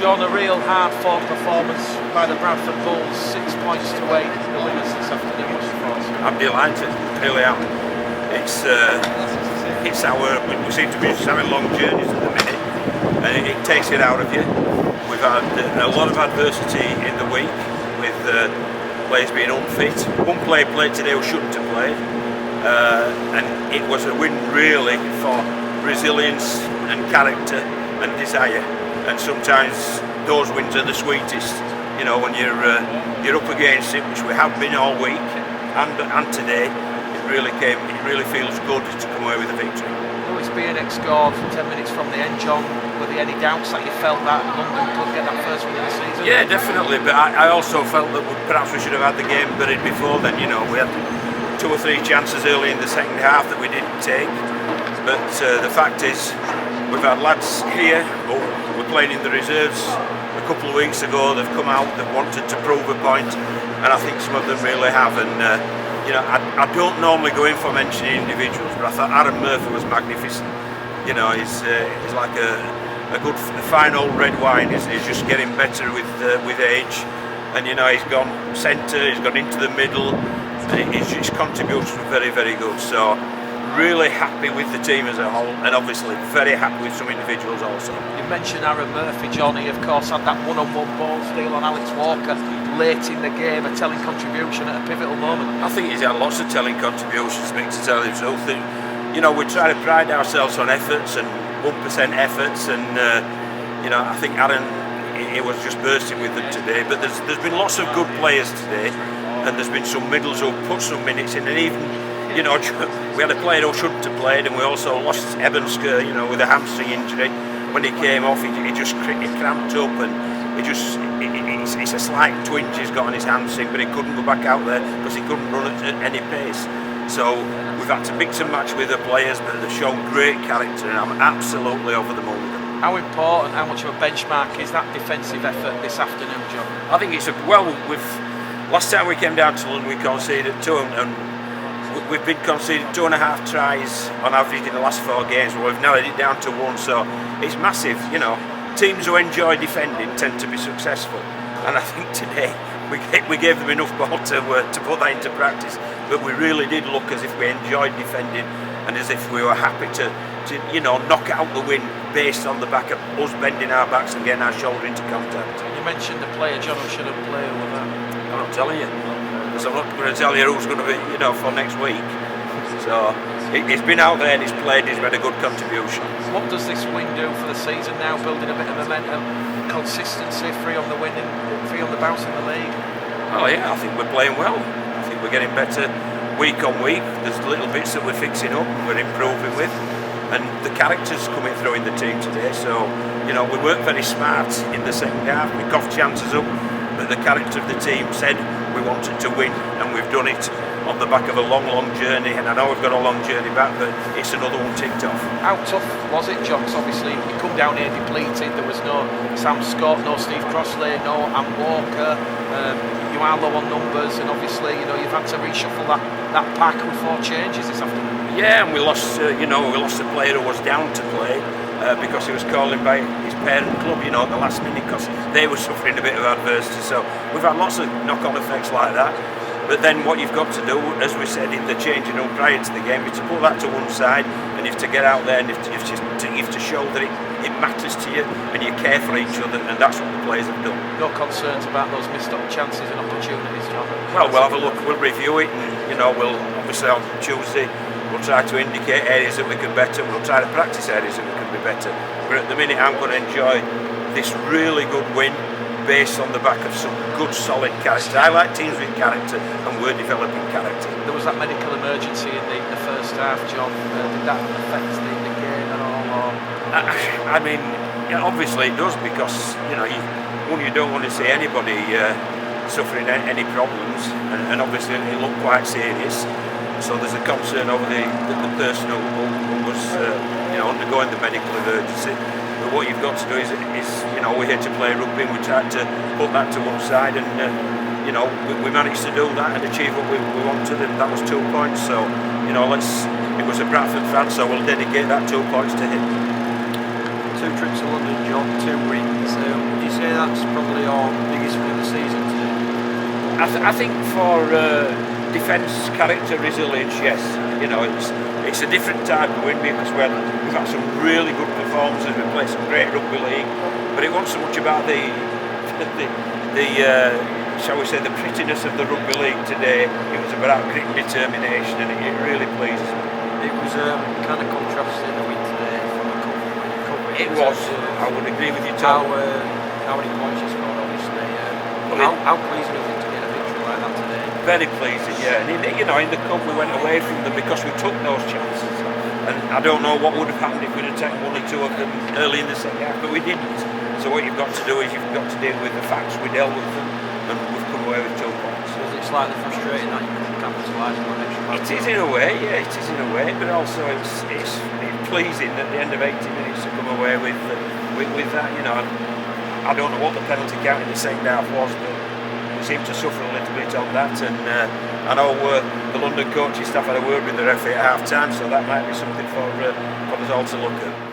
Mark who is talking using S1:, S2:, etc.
S1: John, a real hard-fought performance by the Bradford Bulls, 6 points to 8, the winners this afternoon. What's your thoughts?
S2: I'm delighted, really am. It's we seem to be just having long journeys at the minute, and it takes it out of you. We've had a lot of adversity in the week with players being unfit. One player played today who shouldn't have played, and it was a win really for resilience and character and desire. And sometimes those wins are the sweetest, you know, when you're up against it, which we have been all week and today. It really feels good to come away with a victory.
S1: Lewis BNX scored 10 minutes from the end, John. Were there any doubts that you felt that London could get that first win of the season?
S2: Yeah, definitely, but I also felt that perhaps we should have had the game buried before then. You know, we had 2 or 3 chances early in the second half that we didn't take, but the fact is we've had lads here who were playing in the reserves a couple of weeks ago. They've come out, they've wanted to prove a point, and I think some of them really have. And you know, I don't normally go in for mentioning individuals, but I thought Aaron Murphy was magnificent. You know, he's like a good fine old red wine, isn't he? He's just getting better with age, and you know, he's gone centre, he's gone into the middle. His contributions were very, very good. So really happy with the team as a whole, and obviously very happy with some individuals also.
S1: You mentioned Aaron Murphy, Johnny, of course, had that one-on-one ball steal on Alex Walker late in the game, a telling contribution at a pivotal moment.
S2: I think he's had lots of telling contributions, Mick, to tell you the truth. You know, we try to pride ourselves on efforts and 1% efforts, and you know, I think Aaron, he was just bursting with them today. But there's been lots of good players today, and there's been some middles who put some minutes in, and even, you know, we had a player who shouldn't have played, and we also lost Eben Skur, you know, with a hamstring injury. When he came off, he cramped up, and it's a slight twinge he's got on his hamstring, but he couldn't go back out there because he couldn't run at any pace. So we've had to mix and match with the players, but they've shown great character, and I'm absolutely over the moon with them.
S1: How important, how much of a benchmark is that defensive effort this afternoon, John?
S2: I think it's last time we came down to London, we conceded 2, and we've been conceding 2.5 tries on average in the last 4 games. Well, we've narrowed it down to 1, so it's massive. You know, teams who enjoy defending tend to be successful, and I think today we gave them enough ball to put that into practice. But we really did look as if we enjoyed defending, and as if we were happy to you know, knock out the win based on the back of us bending our backs and getting our shoulder into contact.
S1: You mentioned the player, John, who shouldn't play over that.
S2: I'm not telling you, because I'm not going to tell you who's going to be, you know, for next week. So he's been out there and he's played, he's made a good contribution.
S1: What does this win do for the season now, building a bit of momentum, consistency, free on the win and free on the bounce in the league?
S2: Oh yeah, I think we're playing well. I think we're getting better week on week. There's little bits that we're fixing up and we're improving with, and the character's coming through in the team today. So, you know, we weren't very smart in the second half. We coughed chances up, but the character of the team said we wanted to win, and we've done it on the back of a long journey. And I know we've got a long journey back, but it's another one ticked off.
S1: How tough was it, John? 'Cause obviously you come down here depleted. There was no Sam Scott, no Steve Crossley, no Am Walker. You are low on numbers, and obviously, you know, you've had to reshuffle that pack with 4 changes this afternoon.
S2: Yeah, and we lost a player who was down to play because he was calling by his parent club, you know, at the last minute, because they were suffering a bit of adversity. So we've had lots of knock-on effects like that. But then what you've got to do, as we said in the changing room prior to the game, is to put that to one side, and you have to get out there, and you have to show that it matters to you and you care for each other, and that's what the players have done.
S1: No concerns about those missed up chances and opportunities, John?
S2: Well, we'll have a look, we'll review it, and you know, we'll obviously on Tuesday we'll try to indicate areas that we can better, we'll try to practice areas that we can be better. But at the minute I'm going to enjoy this really good win based on the back of some good solid character. I like teams with character, and we're developing character.
S1: There was that medical emergency in the first half, John. Did that affect the game at all? Or?
S2: I mean, yeah, obviously it does, because you know, you don't want to see anybody suffering any problems, and obviously it looked quite serious. So there's a concern over the person who was undergoing the medical emergency. But what you've got to do is you know, we're here to play rugby, and we tried to put that to one side, and you know, we managed to do that and achieve what we wanted, and that was 2 points. So, you know, it was a Bradford fan, so we'll dedicate that 2 points to him.
S1: 2 trips to London, John, 2 wins. Would you you say that's probably our biggest win of the season today?
S2: I think for defence, character, resilience, yes. You know, it's a different type of win because we've had some really good performances. We played some great rugby league, but it wasn't so much about the shall we say, the prettiness of the rugby league today. It was about grit and determination, and it really pleases me.
S1: It was kind of contrasting the win today from the cup.
S2: It was. I would agree with you, Tom.
S1: How many points you scored, obviously. How pleasing is it to get a victory like that today?
S2: Very pleasing, yeah. And in the cup we went away from them because we took those chances. And I don't know what would have happened if we'd have taken one or two of them early in the second half, but we didn't. So what you've got to do is you've got to deal with the facts. We dealt with them, and we've come away with 2 points.
S1: So is it slightly frustrating that you couldn't capitalise on that extra?
S2: It is in a way, yeah. It is in a way, but also it's pleasing at the end of 80 minutes to come away with that. You know, I don't know what the penalty count in the second half was, but we seemed to suffer a little bit on that. And I know the London coaching staff had a word with the referee at half time, so that might be something for us all to look at.